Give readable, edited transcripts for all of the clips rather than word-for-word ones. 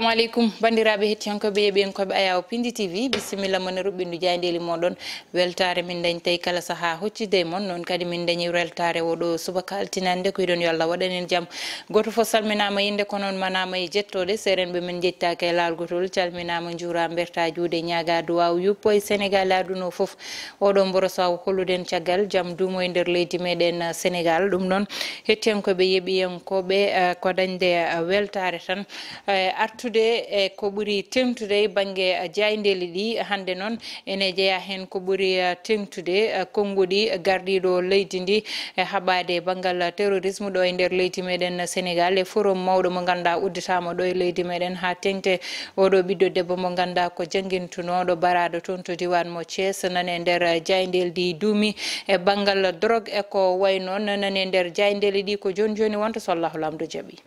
Assalamu alaikum bandiraɓe hettiyankoɓe yeɓenkoɓe Ayaw Pindi TV bisimilla mon ruɓɓindu jayndeli moɗon weltare min dañi tawi kala saaha hoccide mon noon kadi min dañi weltare oɗo subaka altinande ko yiɗon yo Allah waɗanen jaam goto fof salminama yinde ko noon manama e jettode serenɓe min jettake e laalgotol calminama juura berta juude ñaaga duwaw yuppo e Sénégal aduna fof oɗo mboro saw holluden caggal jaam duumo e nder leydi meɗen Sénégal ɗum noon hettiyankoɓe yeɓiyankoɓe ko dañde weltare tan artude e ko ɓuri tengtude banggue jayndeli ɗi hande noon ene jeeya hen ko ɓuri tengtude konngudi gardiɗo leydi ndi e haɓade banggal terrorisme ɗo e nder leydi meɗen Sénégal e forum mawɗo mo ganduɗa udditama ɗo e leydi meɗen ha tengte oɗo ɓiɗɗo debbo mo ganduɗa ko jangguintunoɗo baraɗo toon to diwan mo Thiès nane nder jayndeli ɗi duumi e banggal drogue e ko way noon nane nder jayndeli ɗi ko joni joni wonta so Allahu lamdo jaaɓi.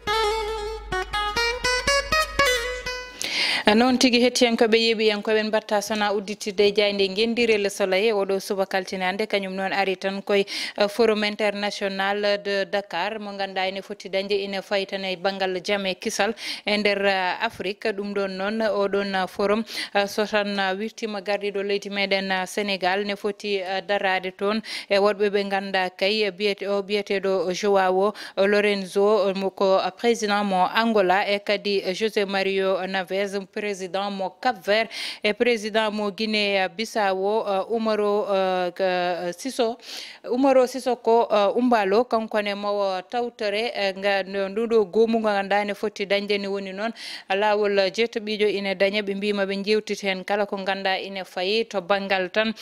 noon tigui hettiyankoɓe yeeɓiyankoɓe mbatta sona udditirde jayde gendire Le Soleil oɗo subaka altinande kañum noon ari tan koye forum international de Dakar mo ganduɗa ene foti dañde ina fayi tan e banggal jaam e kisal e nder Afrique ɗum ɗon noon oɗon forum so tan wirtima gardiɗo leydi meɗen Sénégal ne foti darade toon e woɗɓe ɓe ganduɗa kay biyeteɗo Joao Lorenzo ko président mo Angola e kadi José Mario Neves président mo Cap Vert e président mo Guinée Bissau Umaro Sisoko Umbalo kankone mawo tawtore nduɗo gomugo ganduɗa ne foti dañde ni woni noon lawol jettoɓijo ina daña ɓe mbima ɓe jewtiti hen kala ko ganduɗa ina fayi to banggal tan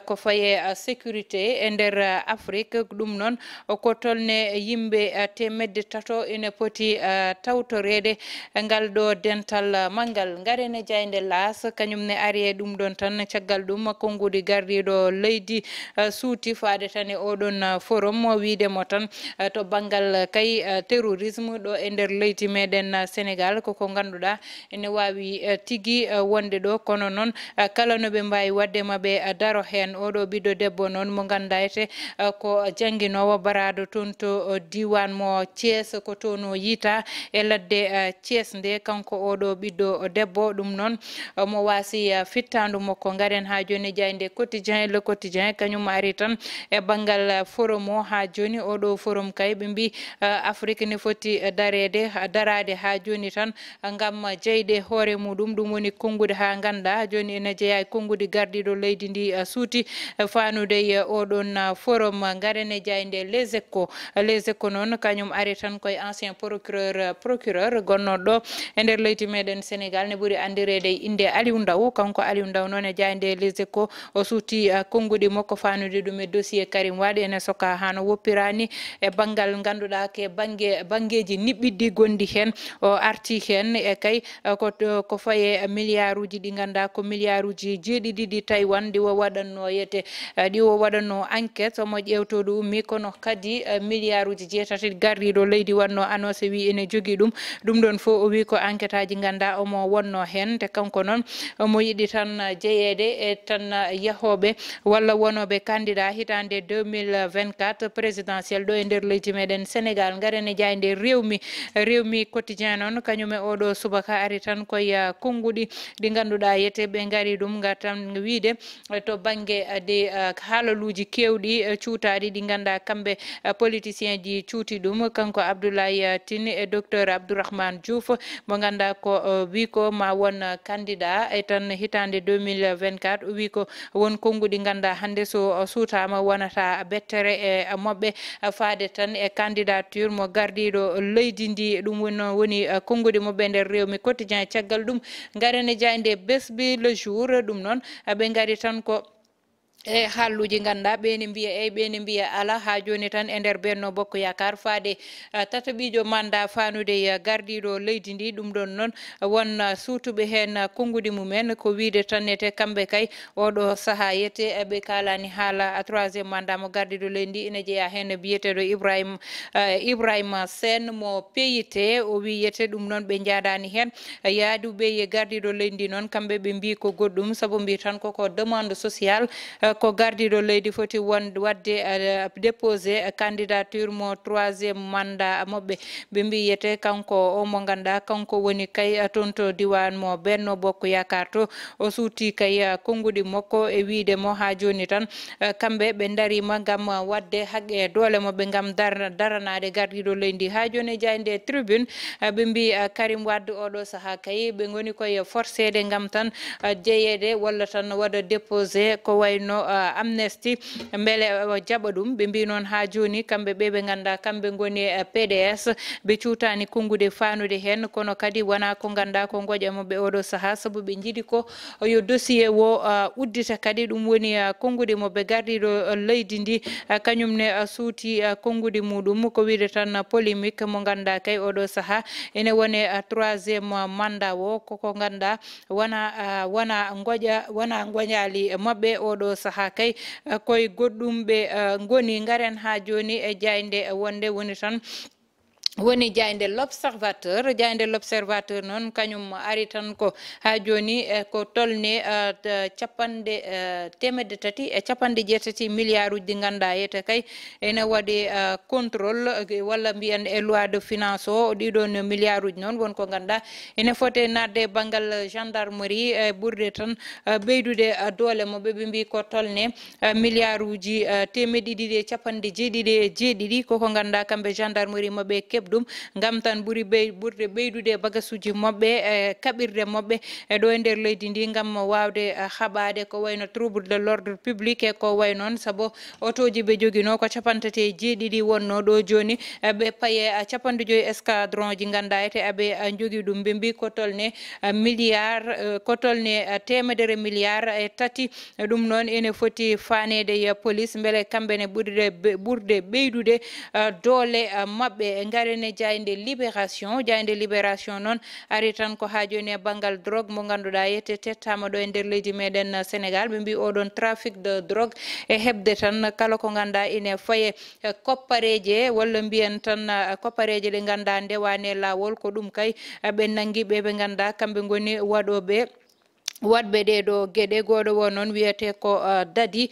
ko faye sécurité e nder Afrique ɗum noon ko tolne yimɓe temedde tato ina poti tawtorede ngal ɗo dental mangal garene jayde las kañum ne ari e ɗum ɗon tan caggal ɗum konngudi gardiɗo leydi suuti faade tan e oɗon forum wiidemo tan to banggal kay terrorisme ɗo e nder leydi meɗen Sénégal koko ganduɗa ene wawi tigui wonde ɗo kono noon kala no ɓe mbawi wadde maɓe daro hen oɗo ɓiɗɗo debbo noon mo ganduɗa ete ko jangguinowo baraɗo toon to diwan mo Thiès ko toon o yiita e ladde Thiès nde kanko oɗo ɓiɗɗo debbo ɗum noon mo wasi fittandu makko garen ha joni jayde quotidien Le Quotidien kañum ari tan e banggal forum o ha joni oɗo forum kay ɓe mbi Afrique ne foti darade ha joni tan gam jeyde hoore muɗum ɗum woni kongude ha ganda joni ene jeeya kongude gardiɗo leydi ndi suuti fanude e oɗon forum garene jayde Les Échos noon kañum ari tan koye ancien procureur gonnoɗo e nder leydi meɗen Sénégal ne ɓuri andirede inde Aliou Ndaw kanko Aliou Ndaw noon e jayde Les Échos o suuti konngudi makko fanude ɗum e dossier Karim Wade ene soka hano woppirani e banggal ganduɗa ke banggueji niɓɓiɗɗi gondi hen o arti hen e kay ko faye milliard uji ɗi ganduɗa ko milliard uji jeeɗiɗi ɗi Taïwan ɗi o waɗanno yete ɗi o waɗanno enquête omo ƴewtoɗo ummi kono kadi milliard uji jeetati gardiɗo leydi wanno annoncé wi ene jogui ɗum ɗon fo o wi ko enquête aji ganduɗa omo wonno hen te kanko noon omo yiɗi tan jeyede e tan yahoɓe walla wonoɓe candidat hitande 2024 présidentiel ɗo e nder leydi meɗen Sénégal garene jayde rewmi quotidien noon kañum e oɗo subaka ari tan koye konngudi ɗi ganduɗa yete ɓe gari ɗum gatan wiide to banggue de haalaluji kewɗi cuutaɗi ɗi ganduɗa kamɓe politicien ji cuuti ɗum kanko Abdoulaye Tine e docteur Abdourahmane Diouf mo ganduɗa ko wi ko ma won candidat e tan hitande 2024 o wi ko won konngudi ganduɗa hande so suutama wonata bettere e mabɓe faade tan e candidature mo gardiɗo leydi ndi ɗum woni konngudi mabɓe nder rewmi quotidien caggal ɗum garene jayde Besbi Le Jour ɗum noon ɓe gari tan ko e halluji ganduɗa ɓeni mbiya ɓeni mbiya ala ha joni tan e nder Benno Bokk Yakar faade tataɓijo mandat fanude gardiɗo leydi ndi ɗum ɗon noon won suutuɓe hen konngudi mumen ko wiide tan ete kamɓe kay oɗo saaha yete ɓe kalani haala troisiéme mandat mo gardiɗo leydi ndi ene jeeya hen biyeteɗo Ibrahima Sène mo PIT o wi yete ɗum noon ɓe jaadani hen yaaduɓe e gardiɗo leydi ndi noon kamɓe ɓe mbi ko goɗɗum saabu mbi tan koko demande sociale ko gardiɗo leydi foti wadde déposé candidature mo 3e mandat moɓɓe ɓe mbiyete kanko o mo ganduɗa kanko woni kay toon to diwan mo Benno Bokk Yakar to o suuti kay konngudi makko e wiide mo ha joni tan kamɓe ɓe darima gam wadde haqqe doole moɓɓe gam daranade gardiɗo leydi ha joni jayde tribune ɓe mbi Karim Wade oɗo saaha kay ɓe goni koye forcéde gam tan jeyede walla tan waɗa déposé ko wayno amnesty beele jaɓa ɗum ɓe mbi noon ha joni kamɓe ɓe ganduɗa kamɓe goni PDS ɓe cuutani kongude fanude hen kono kadi wona ko ganduɗa ko goƴa moɓɓe oɗo saaha saabu ɓe jiiɗi ko yo dossier wo uddita kadi ɗum woni kongude moɓɓe gardiɗo leydi ndi kañumne suuti kongude muɗum ko wiide tan polémique mo ganduɗa kay oɗo saaha ene wone 3e mandat o koko ganduɗa wona goƴali mabɓe oɗo saaha kay koye goɗɗum ɓe goni garen ha joni e jayde wonde woni tan woni jayde l'observateur noon kañum ari tan ko ha joni ko tolne capanɗe 370 milliard uji ɗi ganduɗa yete kay ene waɗi contrôle walla mbiyan e loi de finance o ɗiɗon milliard uji noon wonko ganduɗa ene foti nadde banggal gendarmerie e ɓurde tan ɓeydude doole moɓe ɓe mbi ko tolne milliard uji 277 koko ganduɗa kamɓe gendarmerie moɓe ɗum gam tan ɓurde ɓeydude bagasuji moɓɓe e kaɓirde moɓɓe e ɗo e nder leydi ndi gam wawde haɓade ko wayno trouble de l'ordre public e ko way noon saabu otoji ɓe joguino ko 37 wonno ɗo joni ɓe paye 55 escadron ji ganduɗa ete aɓe jogui ɗum ɓe mbi ko tolne milliard ko tolne 100 milliard e tati ɗum noon ene foti fanede e police beele kamɓene ɓurde ɓeydude doole mabɓe garene jayde libération noon ari tan ko ha joni e banggal drogue mo ganduɗa yette tettama ɗo e nder leydi meɗen Sénégal ɓe mbi oɗon trafic de drogue e hebde tan kala ko ganduɗa ine faye koppareje walla mbiyen tan koppareje ɗe ganduɗa ndewani lawol ko ɗum kay ɓe nangui ɓe ganduɗa kamɓe goni waɗoɓe wadɓe ɗe ɗo gueɗe goɗo wo noon wiyete ko Dadi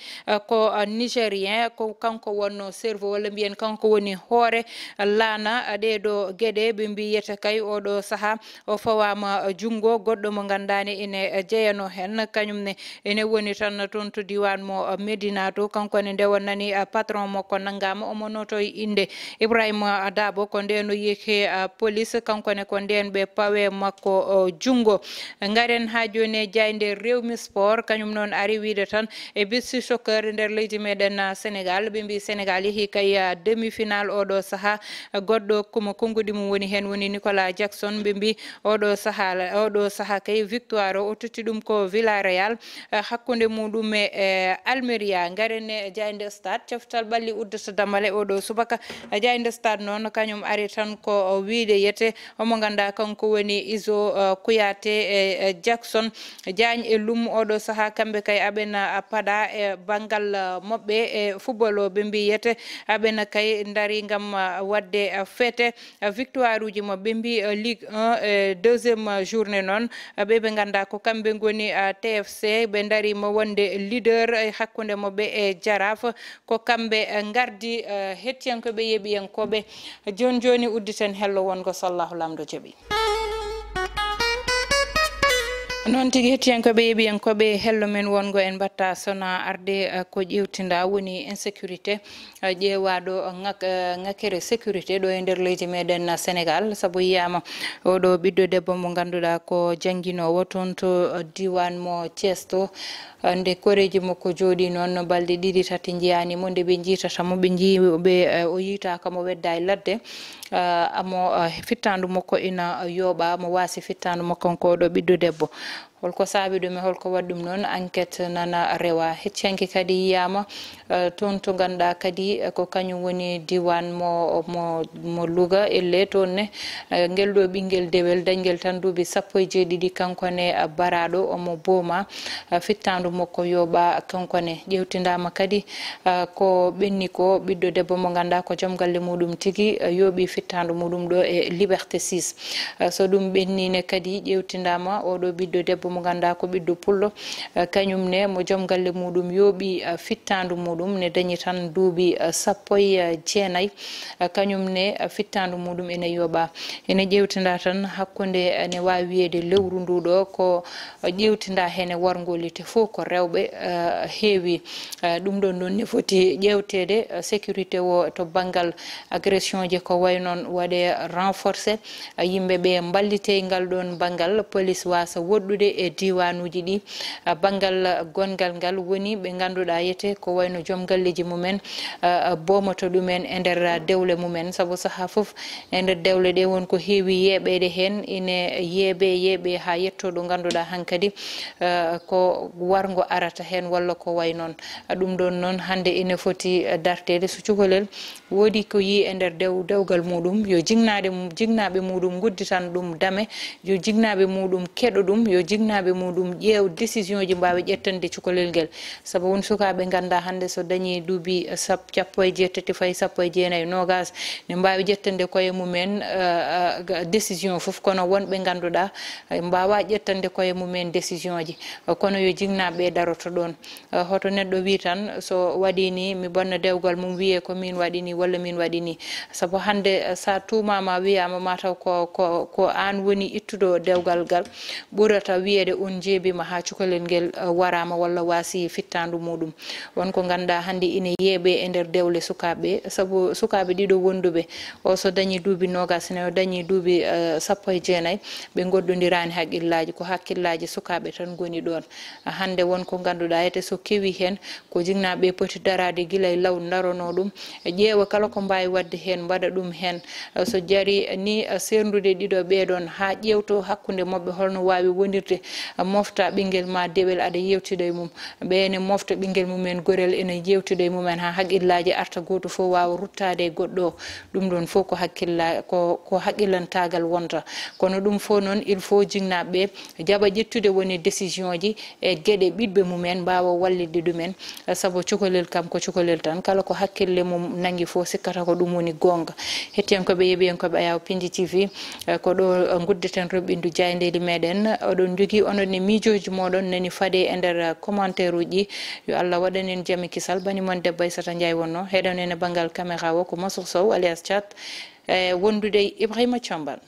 ko nigérien ko kanko wonno cerveau walla mbiyen kanko woni hoore laana ɗe ɗo gueɗe ɓe mbiyete kay oɗo saaha o fawama jungo goɗɗo mo gandani ene jeyano hen kañumne ene woni tan toon to diwan mo Medina to kanko ne nde wonnani patron makko nanggama omo noto inde Ibrahima Dabo ko nden no yeke police kankone ko nden ɓe pawe makko jungo garen ha joni jayde Rewmi Sport kañum noon ari wiide tan e beach soccer nder leydi meɗen Sénégal ɓe mbi Sénégal yeehi kay demi final oɗo saaha goɗɗo komo konngudi mum woni hen woni Nicolas Jackson ɓe mbi oɗo saaha kay victoire o totti ɗum ko Villarreal hakkude muɗum e Almeria garene jayde stade coftal ɓalli uddata damale oɗo subaka jayde stade noon kañum ari tan ko wiide yete omo ganduɗa kanko woni Iso Kouyaté e Jackson Diagne e Lum oɗo saaha kamɓe kay aɓena paɗa e banggal moɓɓe e football o ɓe mbiyete aɓena kay dari gam wadde fete victoire uji mo ɓe mbi Ligue 1 e deuxiéme journée noon ɓe ganduɗa ko kamɓe goni TFC ɓe darima wonde leader e hakkude moɓɓe e Jaraf ko kamɓe gardi hettiyankoɓe yeeɓiyankoɓe joni udditen hello wongo sallahu lamdo jaaɓi noon tigui hettiyankoɓe yeeɓiyankoɓe hello men wongo en batta sona arde ko ƴewtinda woni insécurité ƴeewaɗo ŋakkere sécurité ɗo e nder leydi meɗen Sénégal saabu yiyama oɗo ɓiɗɗo debbo mo ganduɗa ko jangguinowo toon to diwan mo Thiès to nde koreji makko jooɗi noon balɗe ɗiɗi tati jiyanimo nde ɓe jiitatamo ɓe jiiɓe o yiitaka mo wedda e ladde amo fittandu makko ina yooɓa mo waasi fittandu makko ko ɗo ɓiɗɗo debbo holko saabi ɗum e holko waɗi ɗum noon enquête nana rewa heccanki kadi yiyama toon to ganduɗa kadi ko kañum woni diwan mo Louga elle toon ne ngel ɗo ɓinguel dewel dañguel tan duuɓi 17 kankone baraɗo omo booma fittandu makko yooɓa kankone ƴewtindama kadi ko ɓenni ko ɓiɗɗo debbo mo ganduɗa ko joom galle muɗum tigui yooɓi fittandu muɗum ɗo e Liberté 6 so ɗum ɓennine kadi ƴewtindama oɗo ɓiɗɗo debbo mo ganda ko ɓiɗɗo pullo kañum ne mo joom galle muɗum yooɓi fittandu muɗum ne dañi tan duuɓi sappo e jeenayyi kañum ne fittandu muɗum ene yooɓa ene ƴewtinda tan hakkunde ne wawi wiyede lewru ndu ɗo ko ƴewtinda hen e wargolite fof ko rewɓe heewi ɗum ɗon noon ne foti ƴewtede sécurité o to banggal agression je ko way noon waɗe renforcé yimɓeɓe mballite ngal ɗon banggal police wasa woɗɗude e diwanuji ɗi banggal gongal ngal woni ɓe ganduɗa yete ko wayno joom galleji mumen bomoto ɗumen e nder dewle mumen saabu saaha foof e nder dewle ɗe wonko heewi yeɓede hen ine yeeɓe ha yetto ɗo ganduɗa hankkadi ko wargo arata hen walla ko way noon ɗum ɗon noon hande ine foti dartede so cukalel woodi ko yi e nder dewgal muɗum yo jignaɓe muɗum gudditan ɗum dame yo jignaɓe muɗum keɗo ɗum yo jignaɓe muɗum ƴeew décision ji mbawi ƴettande cukalel ngel saabu won sukaɓe ganda hande so dañi duuɓi sappo e jeetati fayi sappo e jeenayyi nogas ne mbawi ƴettande koye mumen décision foof kono wonɓe ganduɗa mbawa ƴettande koye mumen décision ji kono yo jignaɓe daroto ɗon hoto neɗɗo wi tan so waɗi ni mi bonna dewgal mum wiye ko min waɗi ni walla min waɗi ni saabu hande sa tumama wiyama mataw ko an woni ittuɗo dewgal ngal ɓurata wiyede on jeebima ha cukalel ngel warama walla wasi fittandu muɗum wonko ganda hande ine yeeɓe e nder dewle sukaɓe saabu sukaɓe ɗiɗo wonduɓe o so dañi duuɓi nogas ne o dañi duuɓi sappo e jeenayyi ɓe goddodirani haqqillaji ko hakkillaji sukaɓe tan goni ɗon hande wonko ganduɗa ete so kewi hen ko jignaɓe poti darade guila e law darono ɗum ƴeewa kala ko mbawi wadde hen mbaɗa ɗum hen so jaari ni serdude ɗiɗo ɓeɗon ha ƴewto hakkude mabɓe holno wawi wonirde mofta ɓinguel ma dewel aɗa yewtida e mum ɓene mofta ɓinguel mumen gorel ene yewtida e mumen ha haqqillaji arta goto fof wawa ruttade e goɗɗo o ɗum ɗon fof ko haqqillantagal wonta kono ɗum fof noon il faut jignaɓe jaɓa ƴettude woni décision ji e gueɗe ɓiɗɓe mumen mbawa wallidde ɗumen saabu cukalel kam ko cukalel tan kala ko hakkille mum nangui fof sikkata ko ɗum woni gonga hettiyankoɓe yeeɓiyankoɓe Ayaw Pinji TV ko ɗo guddeten roɓɓindu jayndeli meɗen oɗon jogui onon e miijoji moɗon nani faade e nder commentaire uji yo Allah waɗanen jaami kisal bani mon debbo Aissata Ndiaye wonno heɗon en e banggal caméra o ko Mansour Sow alias Thiat wondude Ibrahima Thiambal